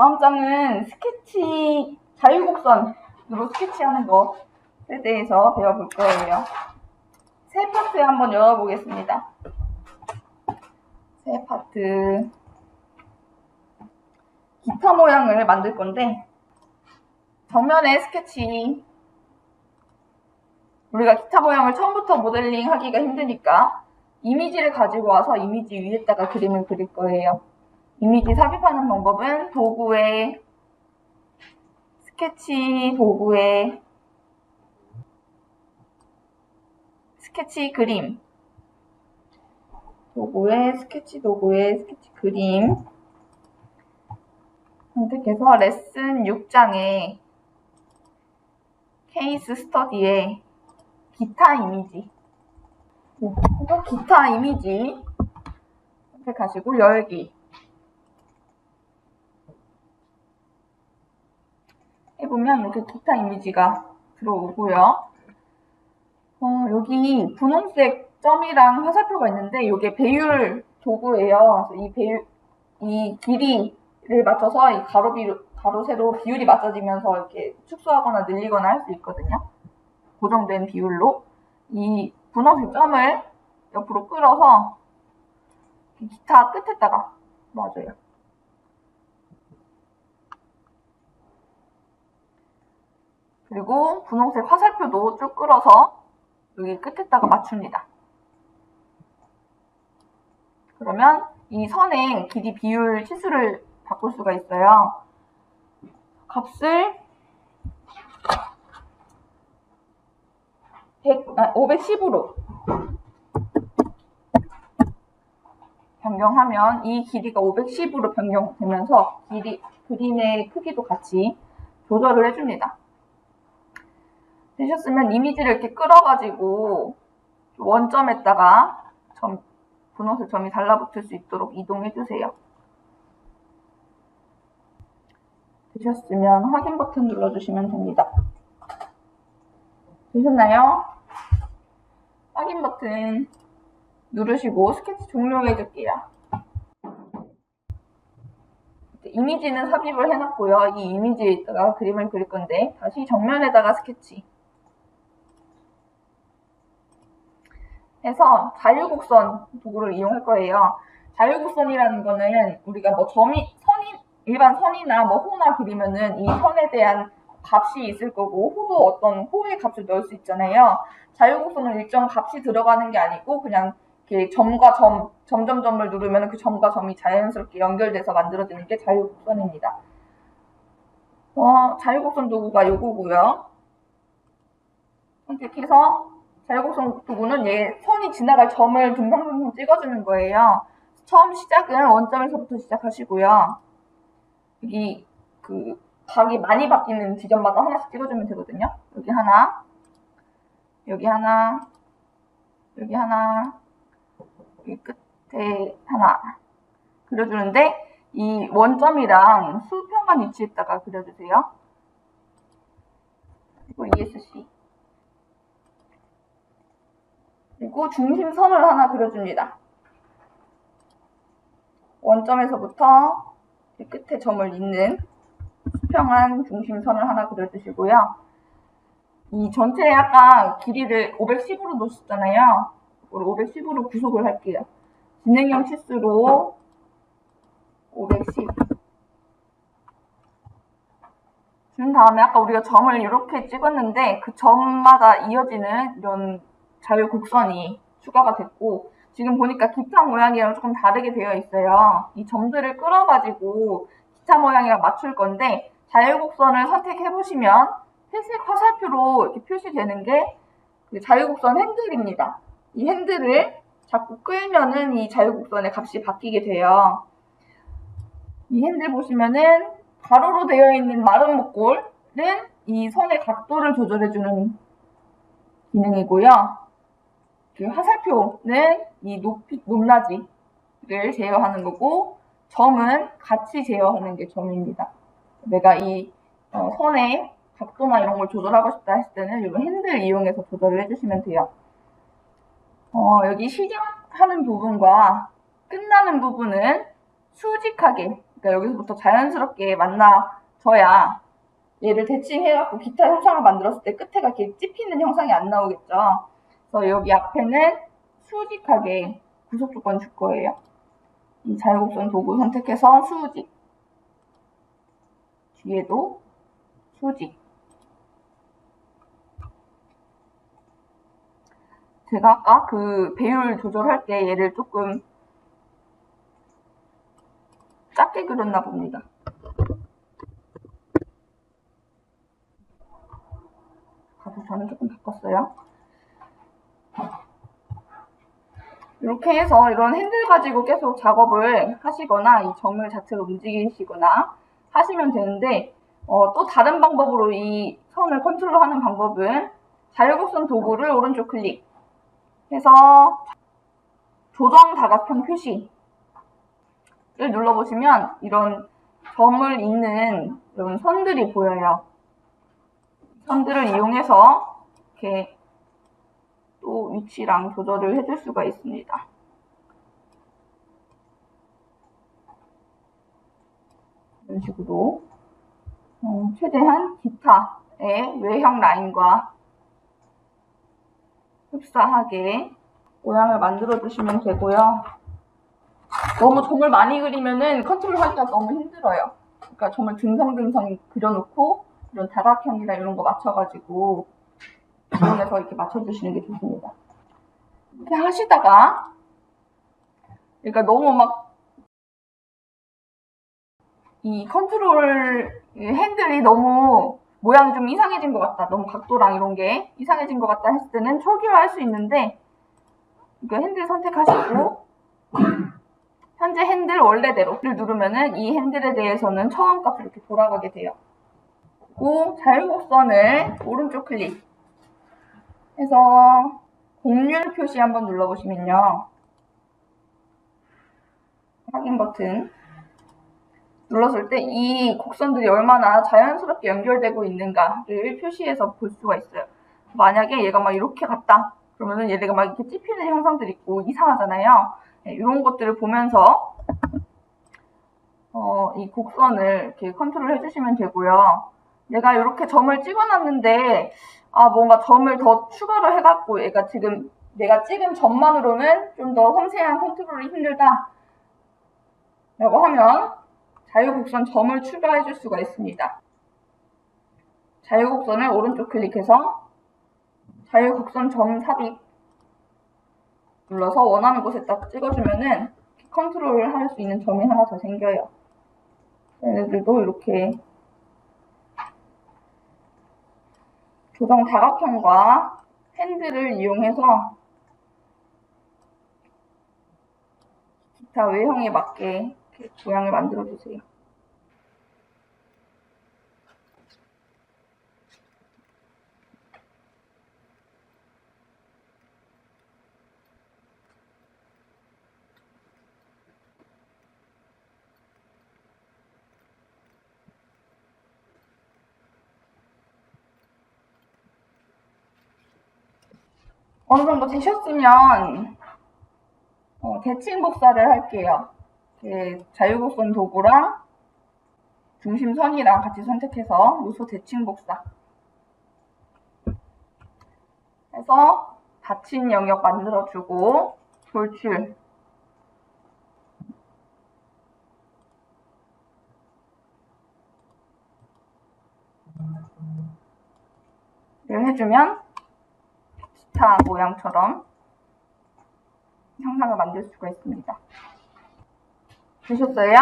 다음 장은 스케치, 자유곡선으로 스케치하는 것에 대해서 배워볼 거예요. 세 파트 한번 열어보겠습니다. 세 파트. 기타 모양을 만들 건데, 정면에 스케치. 우리가 기타 모양을 처음부터 모델링 하기가 힘드니까 이미지를 가지고 와서 이미지 위에다가 그림을 그릴 거예요. 이미지 삽입하는 방법은 도구에, 스케치 도구에, 스케치 그림. 도구에, 스케치 도구에, 스케치 그림. 선택해서 레슨 6장에 케이스 스터디에 기타 이미지. 그래서 기타 이미지 선택하시고 열기. 해보면 이렇게 기타 이미지가 들어오고요. 여기 분홍색 점이랑 화살표가 있는데 이게 배율 도구예요. 그래서 이 길이를 맞춰서 이 가로 세로 비율이 맞춰지면서 이렇게 축소하거나 늘리거나 할 수 있거든요. 고정된 비율로 이 분홍색 점을 옆으로 끌어서 기타 끝에다가 놔줘요. 그리고 분홍색 화살표도 쭉 끌어서 여기 끝에다가 맞춥니다. 그러면 이 선의 길이 비율 치수를 바꿀 수가 있어요. 값을 510으로 변경하면 이 길이가 510으로 변경되면서 그림의 크기도 같이 조절을 해줍니다. 되셨으면 이미지를 이렇게 끌어가지고 원점에다가 분홍색 점이 달라붙을 수 있도록 이동해주세요. 되셨으면 확인 버튼 눌러주시면 됩니다. 되셨나요? 확인 버튼 누르시고 스케치 종료해줄게요. 이미지는 삽입을 해놨고요. 이 이미지에다가 그림을 그릴 건데 다시 정면에다가 스케치 해서 자유곡선 도구를 이용할 거예요. 자유곡선이라는 거는 우리가 뭐 일반 선이나 뭐 호나 그리면은 이 선에 대한 값이 있을 거고 호도 어떤 호의 값을 넣을 수 있잖아요. 자유곡선은 일정 값이 들어가는 게 아니고 그냥 이렇게 점과 점점점을 누르면 그 점과 점이 자연스럽게 연결돼서 만들어지는 게 자유곡선입니다. 자유곡선 도구가 요거고요. 선택해서 자유곡선 도구는 선이 지나갈 점을 둥둥둥 찍어주는 거예요. 처음 시작은 원점에서부터 시작하시고요. 여기 각이 많이 바뀌는 지점마다 하나씩 찍어주면 되거든요. 여기 하나, 여기 하나, 여기 하나, 여기 끝에 하나 그려주는데 이 원점이랑 수평관 위치에다가 그려주세요. 그리고 ESC 그리고 중심선을 하나 그려줍니다. 원점에서부터 끝에 점을 잇는 수평한 중심선을 하나 그려주시고요. 이 전체에 아까 길이를 510으로 놓으셨잖아요. 이걸 510으로 구속을 할게요. 진행형 치수로 510 준 다음에 아까 우리가 점을 이렇게 찍었는데 그 점마다 이어지는 이런 자유곡선이 추가가 됐고 지금 보니까 기타 모양이랑 조금 다르게 되어 있어요. 이 점들을 끌어가지고 기타 모양이랑 맞출 건데 자유곡선을 선택해보시면 회색 화살표로 이렇게 표시되는 게 자유곡선 핸들입니다. 이 핸들을 자꾸 끌면은 이 자유곡선의 값이 바뀌게 돼요. 이 핸들 보시면은 가로로 되어 있는 마른 목골은 이 선의 각도를 조절해주는 기능이고요. 화살표는 이 높낮이를 제어하는 거고 점은 같이 제어하는 게 점입니다. 내가 이 선의 각도나 이런 걸 조절하고 싶다 했을 때는 이 핸들 이용해서 조절을 해주시면 돼요. 여기 시작하는 부분과 끝나는 부분은 수직하게 그러니까 여기서부터 자연스럽게 만나져야 얘를 대칭해갖고 기타 형상을 만들었을 때 끝에가 이렇게 찝히는 형상이 안 나오겠죠. 그래서 여기 앞에는 수직하게 구속 조건 줄 거예요. 이 자유곡선 도구 선택해서 수직. 뒤에도 수직. 제가 아까 그 배율 조절할 때 얘를 조금 작게 그렸나 봅니다. 저는 조금 바꿨어요. 이렇게 해서 이런 핸들 가지고 계속 작업을 하시거나 이 점을 자체로 움직이시거나 하시면 되는데 또 다른 방법으로 이 선을 컨트롤하는 방법은 자유곡선 도구를 오른쪽 클릭해서 조정 다각형 표시를 눌러보시면 이런 점을 잇는 이런 선들이 보여요. 선들을 이용해서 이렇게 또 위치랑 조절을 해줄 수가 있습니다. 이런 식으로 최대한 기타의 외형 라인과 흡사하게 모양을 만들어 주시면 되고요. 너무 점을 많이 그리면은 컨트롤하기가 너무 힘들어요. 그러니까 점을 듬성듬성 그려놓고 이런 다각형이나 이런 거 맞춰가지고 이용해서 이렇게 맞춰주시는 게 좋습니다. 이렇게 하시다가 그러니까 너무 막 이 컨트롤 핸들이 너무 모양이 좀 이상해진 것 같다. 너무 각도랑 이런 게 이상해진 것 같다 했을 때는 초기화할 수 있는데 그러니까 핸들 선택하시고 현재 핸들 원래대로를 누르면은 이 핸들에 대해서는 처음 값으로 이렇게 돌아가게 돼요. 그리고 자유곡선을 오른쪽 클릭 해서 곡률 표시 한번 눌러보시면요. 확인 버튼 눌렀을 때 이 곡선들이 얼마나 자연스럽게 연결되고 있는가를 표시해서 볼 수가 있어요. 만약에 얘가 막 이렇게 갔다 그러면은 얘네가 막 이렇게 찝히는 형상들이 있고 이상하잖아요. 네, 이런 것들을 보면서 이 곡선을 이렇게 컨트롤 해주시면 되고요. 내가 이렇게 점을 찍어놨는데 뭔가 점을 더 추가로 해갖고 얘가 지금 내가 찍은 점만으로는 좀 더 섬세한 컨트롤이 힘들다 라고 하면 자유곡선 점을 추가해 줄 수가 있습니다. 자유곡선을 오른쪽 클릭해서 자유곡선 점 삽입 눌러서 원하는 곳에 딱 찍어주면은 컨트롤을 할 수 있는 점이 하나 더 생겨요. 얘네들도 이렇게 조정 다각형과 핸들을 이용해서 기타 외형에 맞게 이렇게 모양을 만들어 주세요. 어느 정도 되셨으면 대칭 복사를 할게요. 자유곡선 도구랑 중심선이랑 같이 선택해서 요소 대칭 복사 해서 닫힌 영역 만들어주고 돌출 를 해주면 기타 모양처럼 형상을 만들 수가 있습니다. 되셨어요?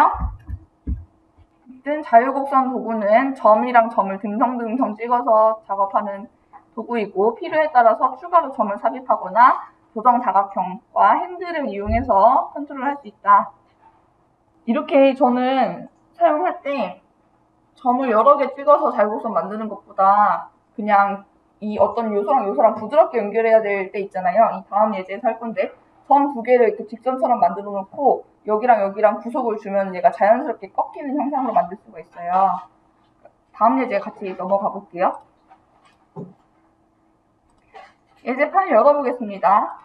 어쨌든 자유곡선 도구는 점이랑 점을 듬성듬성 찍어서 작업하는 도구이고 필요에 따라서 추가로 점을 삽입하거나 조정 다각형과 핸들을 이용해서 컨트롤할 수 있다. 이렇게 저는 사용할 때 점을 여러 개 찍어서 자유곡선 만드는 것보다 그냥 이 어떤 요소랑 부드럽게 연결해야 될 때 있잖아요. 이 다음 예제에서 할 건데 점 두 개를 이렇게 직선처럼 만들어 놓고 여기랑 구속을 주면 얘가 자연스럽게 꺾이는 형상으로 만들 수가 있어요. 다음 예제 같이 넘어가 볼게요. 예제 파일 열어보겠습니다.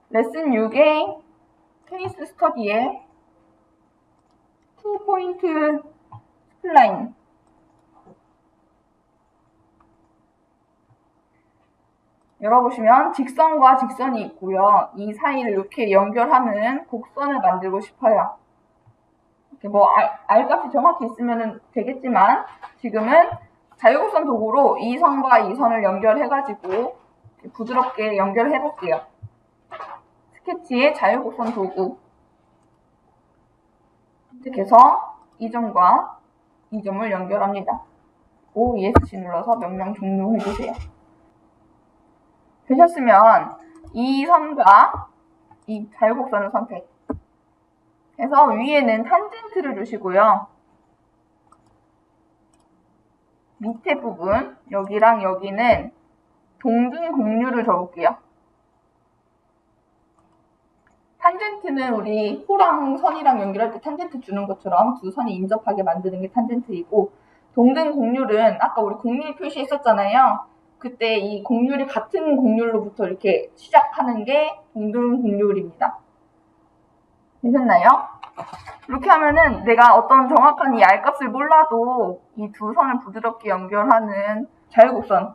레슨 6의 테니스 스터디에 2포인트 스플라인. 열어보시면 직선과 직선이 있고요. 이 사이를 이렇게 연결하는 곡선을 만들고 싶어요. 이렇게 뭐 R값이 정확히 있으면 되겠지만 지금은 자유곡선 도구로 이 선과 이 선을 연결해가지고 부드럽게 연결해 볼게요. 스케치의 자유곡선 도구 선택해서 이 점과 이 점을 연결합니다. ESC 눌러서 명령 종료해주세요. 되셨으면 이 선과 이 자유곡선을 선택해서 위에는 탄젠트를 주시고요. 밑에 부분 여기랑 여기는 동등 곡률을 줘볼게요. 탄젠트는 우리 호랑 선이랑 연결할 때 탄젠트 주는 것처럼 두 선이 인접하게 만드는 게 탄젠트이고, 동등 곡률은 아까 우리 곡률 표시했었잖아요. 그때 이 곡률이 같은 곡률로부터 이렇게 시작하는 게 동등 곡률입니다. 되셨나요? 이렇게 하면은 내가 어떤 정확한 이 R값을 몰라도 이 두 선을 부드럽게 연결하는 자유곡선을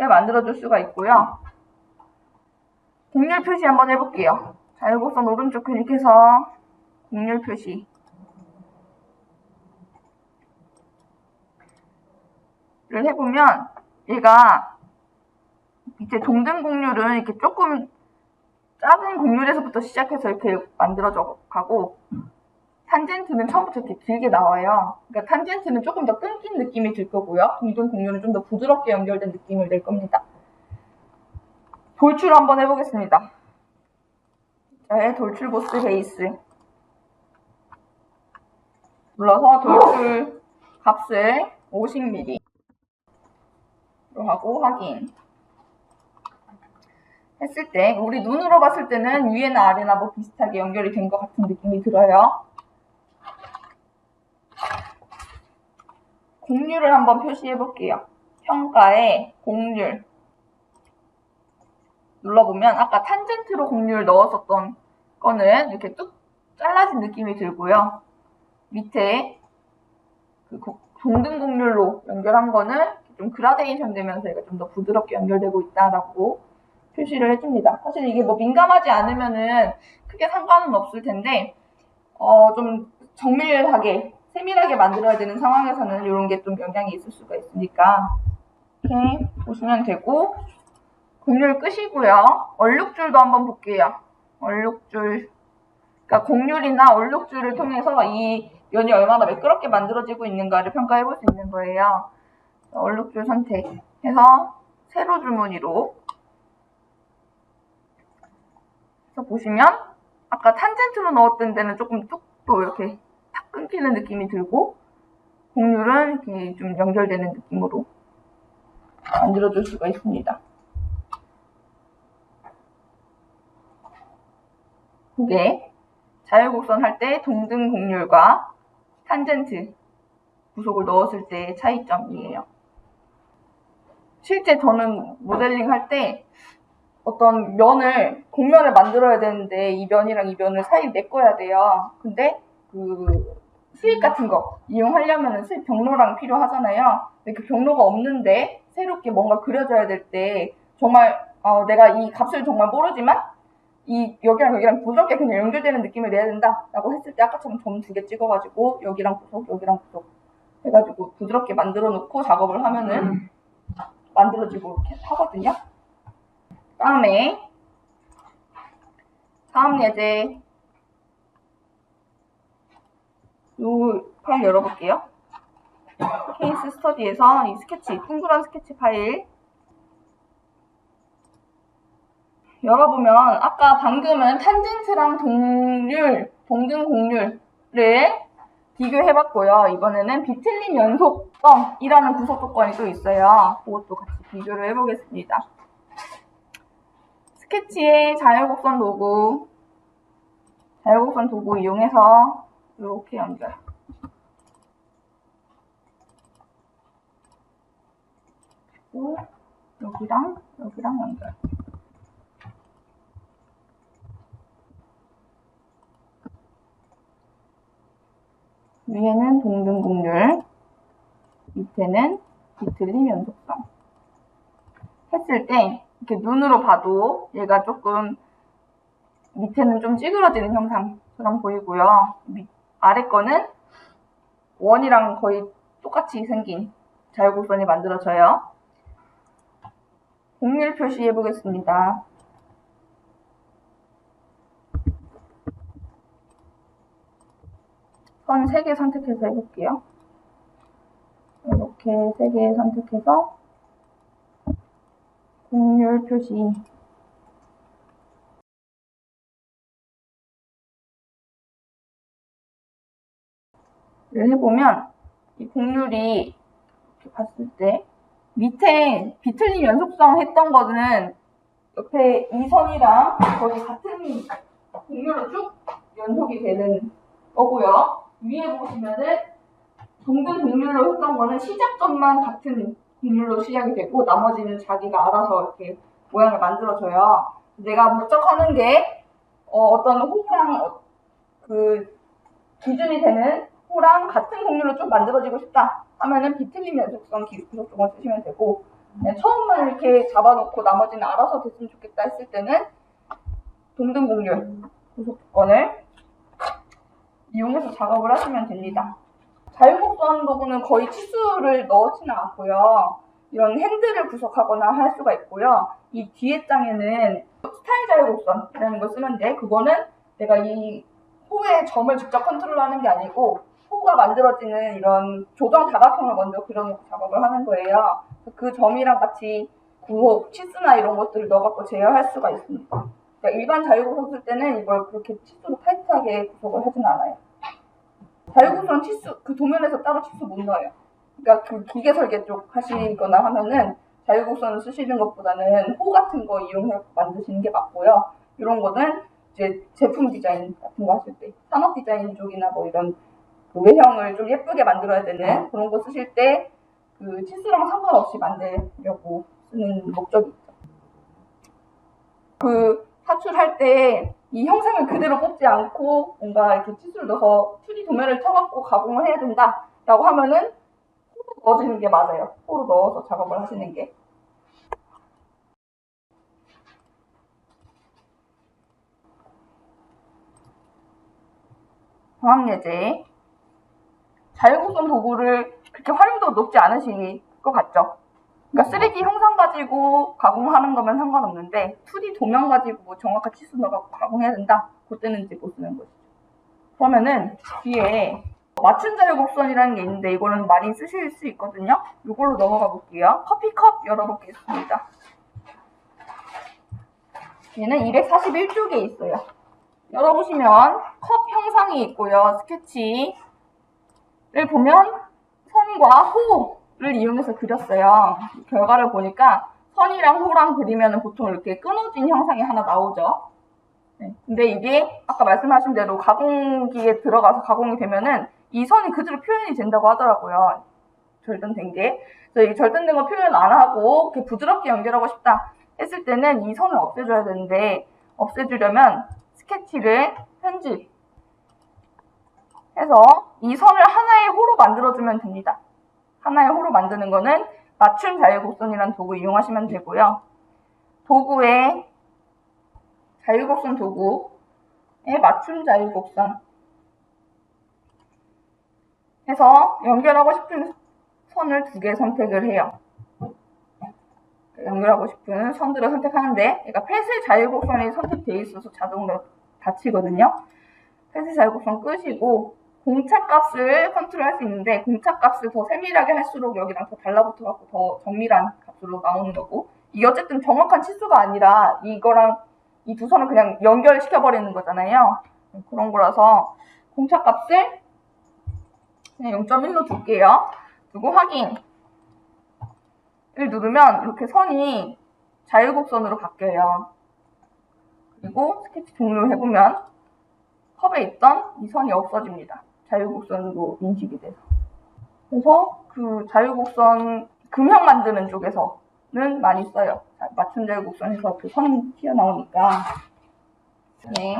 만들어줄 수가 있고요. 곡률 표시 한번 해볼게요. 자유곡선 오른쪽 클릭해서 곡률 표시를 해보면 얘가 이제 동등 곡률은 이렇게 조금 작은 곡률에서부터 시작해서 이렇게 만들어져 가고, 탄젠트는 처음부터 이렇게 길게 나와요. 그러니까 탄젠트는 조금 더 끊긴 느낌이 들 거고요. 동등 곡률은 좀 더 부드럽게 연결된 느낌을 낼 겁니다. 돌출 한번 해보겠습니다. 네, 돌출 보스 베이스 눌러서 돌출 값을 50mm 로 하고 확인 했을 때 우리 눈으로 봤을 때는 위에나 아래나 뭐 비슷하게 연결이 된 것 같은 느낌이 들어요. 곡률을 한번 표시해 볼게요. 평가에 곡률 눌러보면 아까 탄젠트로 곡률 넣었었던 거는 이렇게 뚝 잘라진 느낌이 들고요. 밑에 그 동등 곡률로 연결한 거는 좀 그라데이션 되면서 얘가 좀 더 부드럽게 연결되고 있다라고 표시를 해줍니다. 사실 이게 뭐 민감하지 않으면은 크게 상관은 없을 텐데, 좀 정밀하게, 세밀하게 만들어야 되는 상황에서는 이런 게 좀 영향이 있을 수가 있으니까 이렇게 보시면 되고, 곡률 끄시고요. 얼룩줄도 한번 볼게요. 얼룩줄. 그러니까 곡률이나 얼룩줄을 통해서 이 면이 얼마나 매끄럽게 만들어지고 있는가를 평가해 볼 수 있는 거예요. 얼룩줄 선택해서 세로 줄무늬로 그래서 보시면 아까 탄젠트로 넣었던 데는 조금 뚝 또 이렇게 탁 끊기는 느낌이 들고, 곡률은 이렇게 좀 연결되는 느낌으로 만들어줄 수가 있습니다. 그게 자유곡선 할 때 동등 곡률과 탄젠트 구속을 넣었을 때의 차이점이에요. 실제 저는 모델링 할 때 어떤 면을, 곡면을 만들어야 되는데 이 면이랑 이 면을 사이에 메꿔야 돼요. 근데 그 수익 같은 거 이용하려면 수익 경로랑 필요하잖아요. 근데 그 경로가 없는데 새롭게 뭔가 그려져야 될 때 정말 내가 이 값을 정말 모르지만 이 여기랑 여기랑 부드럽게 그냥 연결되는 느낌을 내야 된다라고 했을 때 아까처럼 점 2개 찍어가지고 여기랑 구속 여기랑 구속 해가지고 부드럽게 만들어 놓고 작업을 하면은 만들어지고 이렇게 하거든요. 다음 예제 이 파일 열어볼게요. 케이스 스터디에서 이 스케치, 동그란 스케치 파일 열어보면 아까 방금은 탄젠트랑 동등 곡률을 비교해봤고요. 이번에는 비틀림 연속성이라는 구속 조건이 또 있어요. 그것도 같이 비교를 해보겠습니다. 스케치의 자유곡선 도구 이용해서 이렇게 연결. 그리고 여기랑 연결. 위에는 동등곡률, 밑에는 비틀림 연속성. 했을 때 이렇게 눈으로 봐도 얘가 조금 밑에는 좀 찌그러지는 형상처럼 보이고요. 아래 거는 원이랑 거의 똑같이 생긴 자유곡선이 만들어져요. 곡률 표시해 보겠습니다. 선 3개 선택해서 해볼게요. 이렇게 3개 선택해서 곡률 표시 를 해보면 이 곡률이 이렇게 봤을 때 밑에 비틀림 연속성 했던 거는 옆에 이 선이랑 거의 같은 곡률로 쭉 연속이 되는 거고요. 위에 보시면은 동등 곡률로 했던 거는 시작점만 같은 곡률로 시작이 되고 나머지는 자기가 알아서 이렇게 모양을 만들어줘요. 내가 목적하는 게 어떤 호랑 그 기준이 되는 호랑 같은 곡률로 쭉 만들어지고 싶다 하면은 비틀림 연속성 구속조건 쓰시면 되고 처음만 이렇게 잡아놓고 나머지는 알아서 됐으면 좋겠다 했을 때는 동등 곡률 구속조건을 이용해서 작업을 하시면 됩니다. 자유곡선 도구는 거의 치수를 넣지는 않고요. 이런 핸들을 구속하거나 할 수가 있고요. 이 뒤에 장에는 스타일 자유곡선이라는 걸 쓰는데 그거는 내가 이 호의 점을 직접 컨트롤하는 게 아니고 호가 만들어지는 이런 조정 다각형을 먼저 그려놓고 작업을 하는 거예요. 그 점이랑 같이 구속, 치수나 이런 것들을 넣어갖고 제어할 수가 있습니다. 그러니까 일반 자유곡선 쓸 때는 이걸 그렇게 치수로 타이트하게 구속을 하진 않아요. 자유곡선 치수, 그 도면에서 따로 치수 못 넣어요. 그러니까 그 기계 설계 쪽 하시거나 하면은 자유곡선을 쓰시는 것보다는 호 같은 거 이용해서 만드시는 게 맞고요. 이런 거는 이제 제품 디자인 같은 거 하실 때, 산업 디자인 쪽이나 뭐 이런 그 외형을 좀 예쁘게 만들어야 되는 그런 거 쓰실 때 그 치수랑 상관없이 만들려고 쓰는 목적이 있죠. 그 사출할 때 이 형상을 그대로 뽑지 않고 뭔가 이렇게 치수를 넣어서 2D 도면을 쳐갖고 가공을 해야 된다라고 하면은 호로 넣어주는 게 맞아요. 호로 넣어서 작업을 하시는 게. 광학예제. 자유곡선 도구를 그렇게 활용도가 높지 않으실 것 같죠? 그러니까 3D 형상 가지고 가공하는 거면 상관없는데 2D 도면 가지고 뭐 정확한 치수 넣어갖고 가공해야 된다? 그때는 이제 못 쓰는 거죠. 그러면은 뒤에 맞춤 자유곡선이라는 게 있는데 이거는 많이 쓰실 수 있거든요. 이걸로 넘어가 볼게요. 커피컵 열어보겠습니다. 얘는 241쪽에 있어요. 열어보시면 컵 형상이 있고요. 스케치를 보면 선과 호를 이용해서 그렸어요. 결과를 보니까 선이랑 호랑 그리면 보통 이렇게 끊어진 형상이 하나 나오죠. 네. 근데 이게 아까 말씀하신 대로 가공기에 들어가서 가공이 되면은 이 선이 그대로 표현이 된다고 하더라고요. 절단된 게. 그래서 이 절단된 거 표현 안 하고 이렇게 부드럽게 연결하고 싶다 했을 때는 이 선을 없애줘야 되는데 없애주려면 스케치를 편집해서 이 선을 하나의 호로 만들어주면 됩니다. 하나의 호로 만드는 거는 맞춤 자유곡선이라는 도구 이용하시면 되고요. 도구에 자유곡선 도구에 맞춤 자유곡선 해서 연결하고 싶은 선을 2개 선택을 해요. 연결하고 싶은 선들을 선택하는데 얘가 폐쇄 자유곡선이 선택되어 있어서 자동으로 닫히거든요. 폐쇄 자유곡선 끄시고 공차값을 컨트롤할 수 있는데 공차값을 더 세밀하게 할수록 여기랑 더 달라붙어갖고 더 정밀한 값으로 나오는 거고 이게 어쨌든 정확한 치수가 아니라 이거랑 이 두 선을 그냥 연결시켜버리는 거잖아요. 그런 거라서 공차값을 그냥 0.1로 둘게요. 두고 확인을 누르면 이렇게 선이 자유곡선으로 바뀌어요. 그리고 스케치 종료를 해보면 컵에 있던 이 선이 없어집니다. 자유곡선으로 인식이 돼서. 그래서 그 자유곡선 금형 만드는 쪽에서는 많이 써요. 맞춤 자유곡선에서 그 선 튀어나오니까. 네.